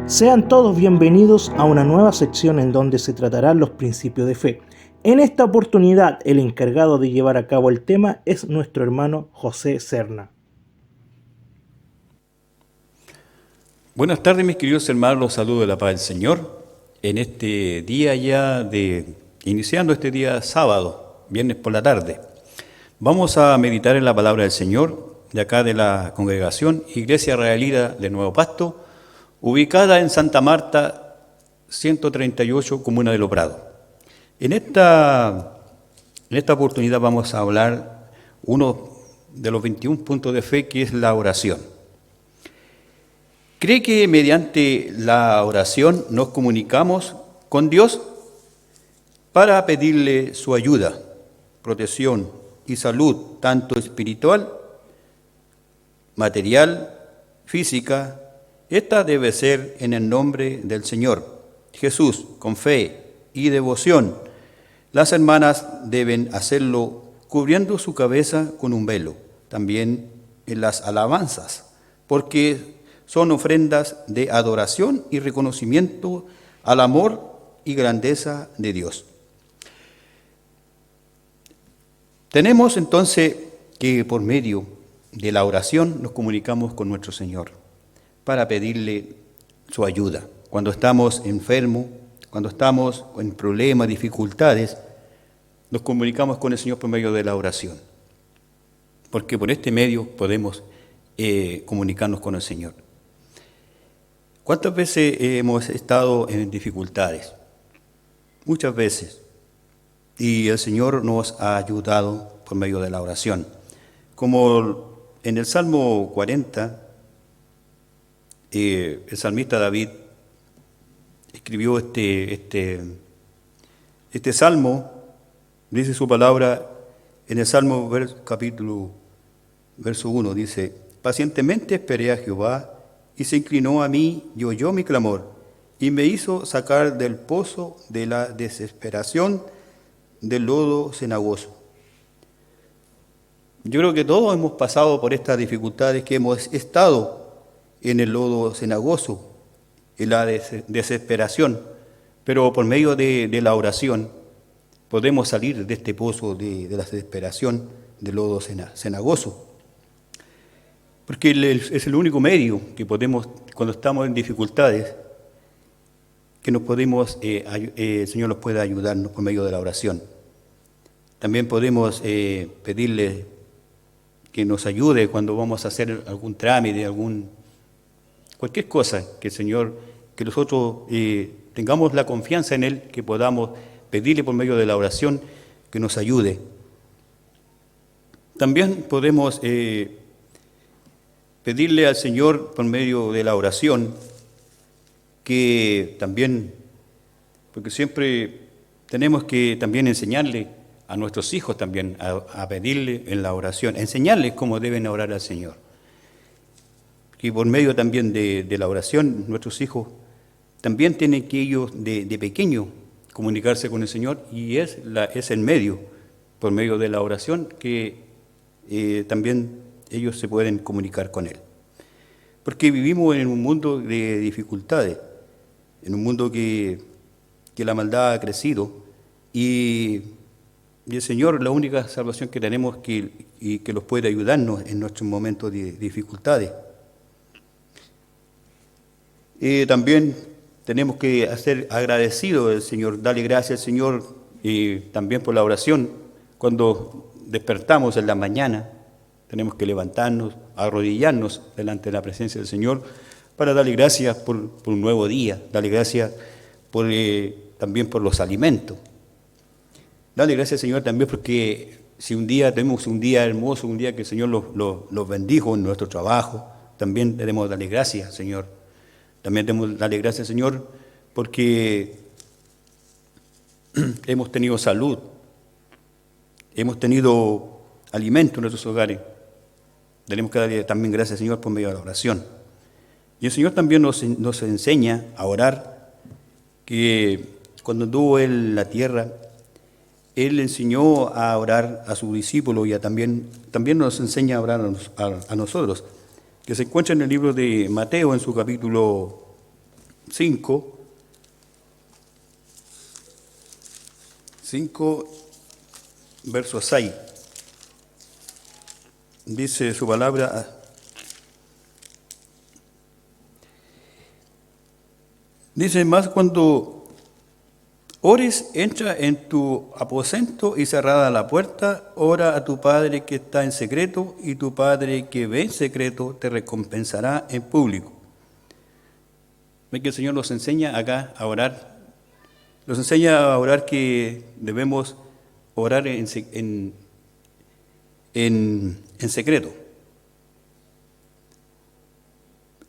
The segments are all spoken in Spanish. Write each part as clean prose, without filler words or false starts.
Sean todos bienvenidos a una nueva sección en donde se tratarán los principios de fe. En esta oportunidad, el encargado de llevar a cabo el tema es nuestro hermano José Serna. Buenas tardes, mis queridos hermanos, los saludo de la paz del Señor. En este día iniciando este día sábado, viernes por la tarde, vamos a meditar en la palabra del Señor, de acá de la congregación Iglesia Israelita de Nuevo Pasto, ubicada en Santa Marta, 138, Comuna de Los Prados. En esta oportunidad vamos a hablar uno de los 21 puntos de fe, que es la oración. ¿Cree que mediante la oración nos comunicamos con Dios para pedirle su ayuda, protección y salud, tanto espiritual, material, física? Esta debe ser en el nombre del Señor Jesús, con fe y devoción. Las hermanas deben hacerlo cubriendo su cabeza con un velo, también en las alabanzas, porque son ofrendas de adoración y reconocimiento al amor y grandeza de Dios. Tenemos entonces que por medio de la oración nos comunicamos con nuestro Señor para pedirle su ayuda. Cuando estamos enfermos, cuando estamos en problemas, dificultades, nos comunicamos con el Señor por medio de la oración, porque por este medio podemos comunicarnos con el Señor. ¿Cuántas veces hemos estado en dificultades? Muchas veces. Y el Señor nos ha ayudado por medio de la oración. Como en el Salmo 40, el salmista David escribió este salmo, dice su palabra en el Salmo capítulo verso 1, dice: pacientemente esperé a Jehová, y se inclinó a mí y oyó mi clamor, y me hizo sacar del pozo de la desesperación, del lodo cenagoso. Yo creo que todos hemos pasado por estas dificultades, que hemos estado en el lodo cenagoso, en la desesperación, pero por medio de la oración podemos salir de este pozo de la desesperación, del lodo cenagoso. Porque es el único medio que podemos, cuando estamos en dificultades, que nos podemos, el Señor nos puede ayudarnos por medio de la oración. También podemos pedirle que nos ayude cuando vamos a hacer algún trámite, cualquier cosa, que el Señor, que nosotros tengamos la confianza en Él, que podamos pedirle por medio de la oración que nos ayude. También podemos pedirle al Señor por medio de la oración que también, porque siempre tenemos que también enseñarle a nuestros hijos también a pedirle en la oración, enseñarles cómo deben orar al Señor. Y por medio también de la oración, nuestros hijos también tienen que ellos de pequeño comunicarse con el Señor, y es el medio, por medio de la oración, que también ellos se pueden comunicar con Él. Porque vivimos en un mundo de dificultades, en un mundo que la maldad ha crecido, y el Señor, la única salvación que tenemos y que los puede ayudarnos en nuestros momentos de dificultades. También tenemos que ser agradecidos al Señor, darle gracias al Señor también por la oración. Cuando despertamos en la mañana, tenemos que levantarnos, arrodillarnos delante de la presencia del Señor para darle gracias por un nuevo día, darle gracias también por los alimentos. Darle gracias al Señor también porque si un día tenemos un día hermoso, un día que el Señor los bendijo en nuestro trabajo, también debemos darle gracias al Señor. También debemos darle gracias al Señor porque hemos tenido salud, hemos tenido alimento en nuestros hogares. Tenemos que darle también gracias al Señor por medio de la oración. Y el Señor también nos enseña a orar, que cuando anduvo en la tierra, Él enseñó a orar a sus discípulos y también nos enseña a orar a nosotros, que se encuentra en el libro de Mateo, en su capítulo 5, verso 6. Dice su palabra: dice más, cuando ores, entra en tu aposento y cerrada la puerta, ora a tu Padre que está en secreto, y tu Padre que ve en secreto te recompensará en público. ¿Ven que el Señor nos enseña acá a orar? Nos enseña a orar, que debemos orar en secreto.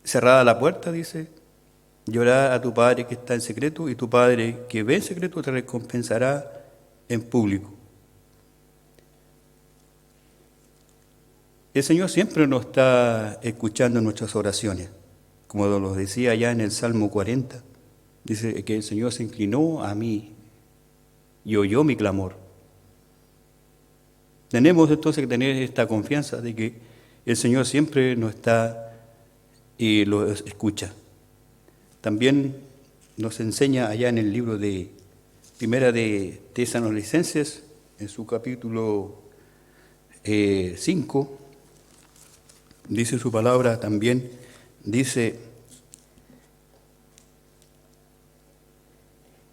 Cerrada la puerta, dice, y orar a tu Padre que está en secreto, y tu Padre que ve en secreto te recompensará en público. El Señor siempre nos está escuchando en nuestras oraciones. Como lo decía ya en el Salmo 40, dice que el Señor se inclinó a mí y oyó mi clamor. Tenemos entonces que tener esta confianza de que el Señor siempre nos está y lo escucha. También nos enseña allá en el libro de Primera de Tesalonicenses, en su capítulo 5, dice su palabra también, dice: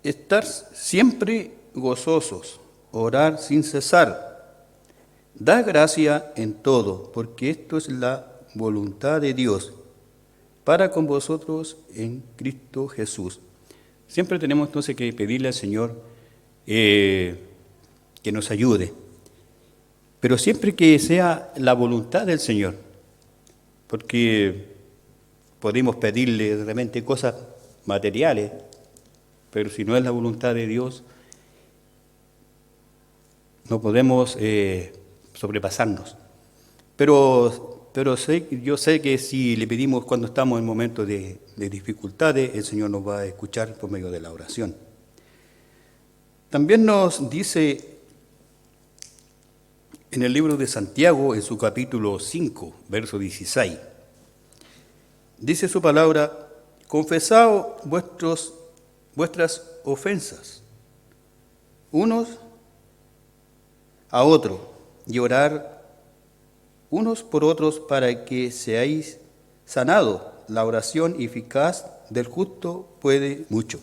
estar siempre gozosos, orar sin cesar, dar gracia en todo, porque esto es la voluntad de Dios para con vosotros en Cristo Jesús. Siempre tenemos entonces que pedirle al Señor que nos ayude, pero siempre que sea la voluntad del Señor, porque podemos pedirle realmente cosas materiales, pero si no es la voluntad de Dios, no podemos sobrepasarnos. Pero yo sé que si le pedimos cuando estamos en momentos de dificultades, el Señor nos va a escuchar por medio de la oración. También nos dice en el libro de Santiago, en su capítulo 5, verso 16, dice su palabra: confesad vuestras ofensas unos a otros y orar unos por otros para que seáis sanados. La oración eficaz del justo puede mucho.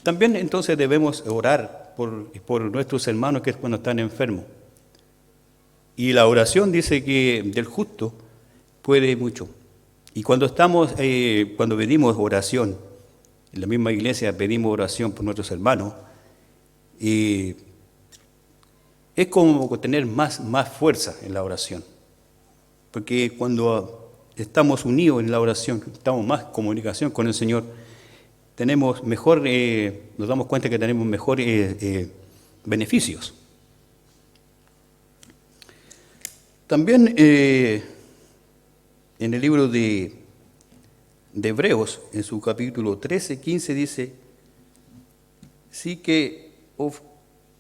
También entonces debemos orar por nuestros hermanos que cuando están enfermos. Y la oración dice que del justo puede mucho. Y cuando cuando pedimos oración, en la misma iglesia pedimos oración por nuestros hermanos, y es como tener más fuerza en la oración. Porque cuando estamos unidos en la oración, estamos más en comunicación con el Señor, tenemos mejor, nos damos cuenta que tenemos mejores beneficios. También en el libro de Hebreos, en su capítulo 13, 15, dice: sí que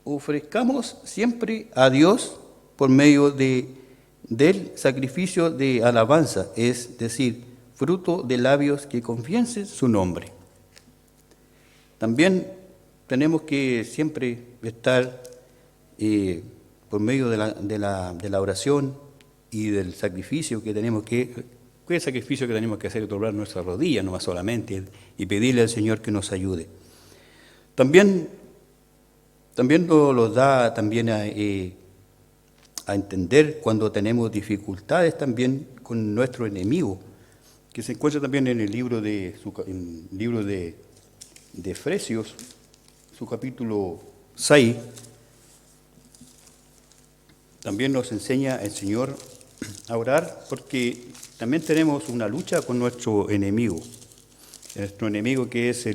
ofrezcamos siempre a Dios por medio del sacrificio de alabanza, es decir, fruto de labios que confiesen su nombre. También tenemos que siempre estar por medio de la oración y del sacrificio que tenemos que hacer, es doblar nuestras rodillas, no más solamente, y pedirle al Señor que nos ayude. También nos da también a entender cuando tenemos dificultades también con nuestro enemigo, que se encuentra también en el libro de Efesios, su capítulo 6. También nos enseña el Señor a orar, porque también tenemos una lucha con nuestro enemigo que es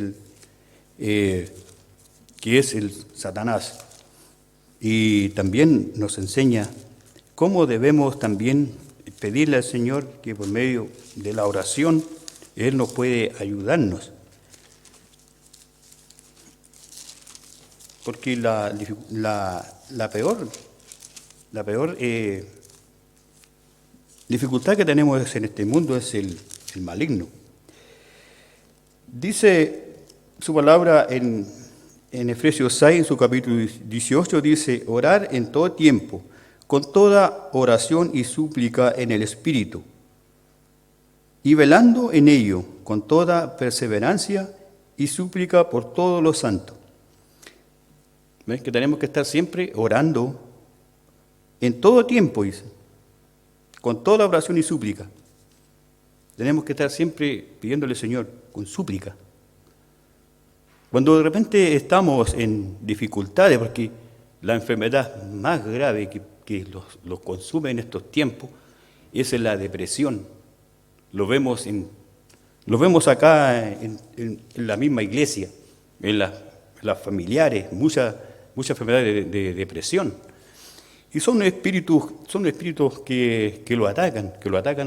el Satanás. Y también nos enseña cómo debemos también pedirle al Señor que por medio de la oración Él nos puede ayudarnos. Porque la peor dificultad que tenemos en este mundo es el maligno. Dice su palabra en Efesios 6, en su capítulo 18, dice, orar en todo tiempo, con toda oración y súplica en el Espíritu, y velando en ello, con toda perseverancia y súplica por todos los santos. ¿Ves? Que tenemos que estar siempre orando en todo tiempo, dice, con toda oración y súplica. Tenemos que estar siempre pidiéndole al Señor con súplica. Cuando de repente estamos en dificultades, porque la enfermedad más grave que los consume en estos tiempos es la depresión. Lo vemos acá en la misma iglesia, en las familiares, muchas enfermedades de depresión. Y son espíritus que lo atacan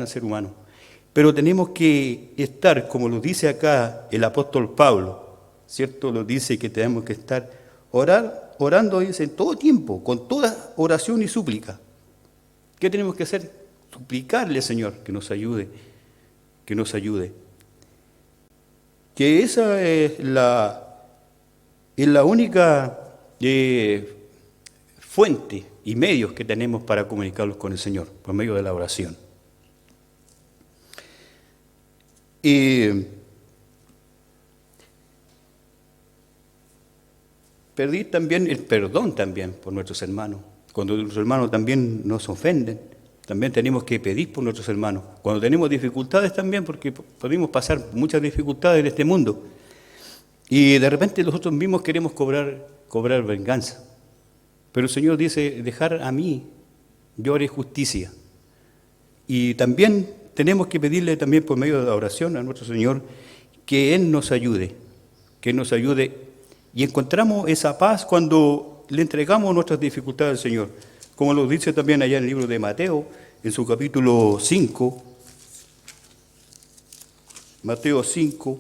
al ser humano. Pero tenemos que estar, como lo dice acá el apóstol Pablo, ¿cierto? Lo dice que tenemos que estar orando, dice, en todo tiempo, con toda oración y súplica. ¿Qué tenemos que hacer? Suplicarle al Señor que nos ayude. Que esa es la única fuente y medios que tenemos para comunicarnos con el Señor, por medio de la oración. Pedir también el perdón también por nuestros hermanos. Cuando nuestros hermanos también nos ofenden, también tenemos que pedir por nuestros hermanos. Cuando tenemos dificultades también, porque podemos pasar muchas dificultades en este mundo, y de repente nosotros mismos queremos cobrar venganza. Pero el Señor dice, dejar a mí, yo haré justicia. Y también tenemos que pedirle también por medio de la oración a nuestro Señor que Él nos ayude, y encontramos esa paz cuando le entregamos nuestras dificultades al Señor. Como lo dice también allá en el libro de Mateo, en su capítulo 5, Mateo 5,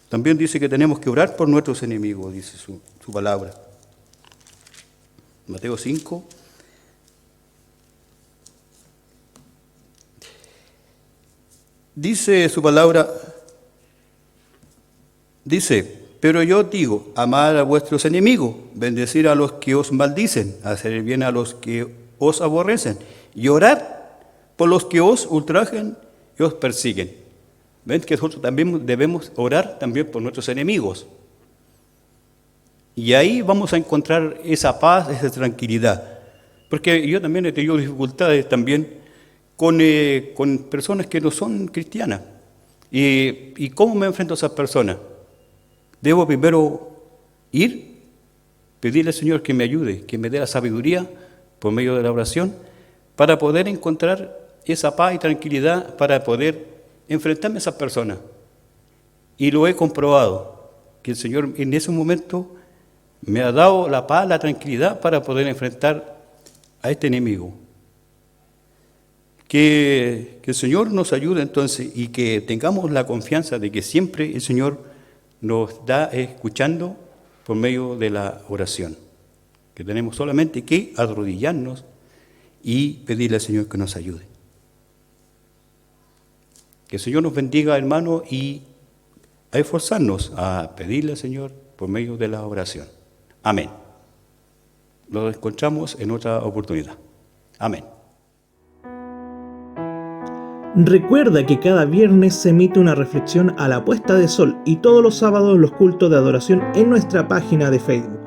también dice que tenemos que orar por nuestros enemigos, dice su palabra. Mateo 5. Dice su palabra, pero yo digo, amad a vuestros enemigos, bendecir a los que os maldicen, hacer bien a los que os aborrecen, y orad por los que os ultrajen y os persiguen. ¿Ven que nosotros también debemos orar también por nuestros enemigos? Y ahí vamos a encontrar esa paz, esa tranquilidad. Porque yo también he tenido dificultades también con personas que no son cristianas. ¿Y cómo me enfrento a esas personas? Debo primero pedirle al Señor que me ayude, que me dé la sabiduría por medio de la oración, para poder encontrar esa paz y tranquilidad, para poder enfrentarme a esas personas. Y lo he comprobado, que el Señor en ese momento me ha dado la paz, la tranquilidad para poder enfrentar a este enemigo. Que el Señor nos ayude entonces y que tengamos la confianza de que siempre el Señor nos da escuchando por medio de la oración. Que tenemos solamente que arrodillarnos y pedirle al Señor que nos ayude. Que el Señor nos bendiga, hermanos, y a esforzarnos a pedirle al Señor por medio de la oración. Amén. Nos encontramos en otra oportunidad. Amén. Recuerda que cada viernes se emite una reflexión a la puesta de sol y todos los sábados los cultos de adoración en nuestra página de Facebook.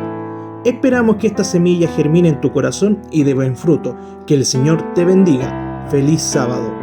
Esperamos que esta semilla germine en tu corazón y dé buen fruto. Que el Señor te bendiga. ¡Feliz sábado!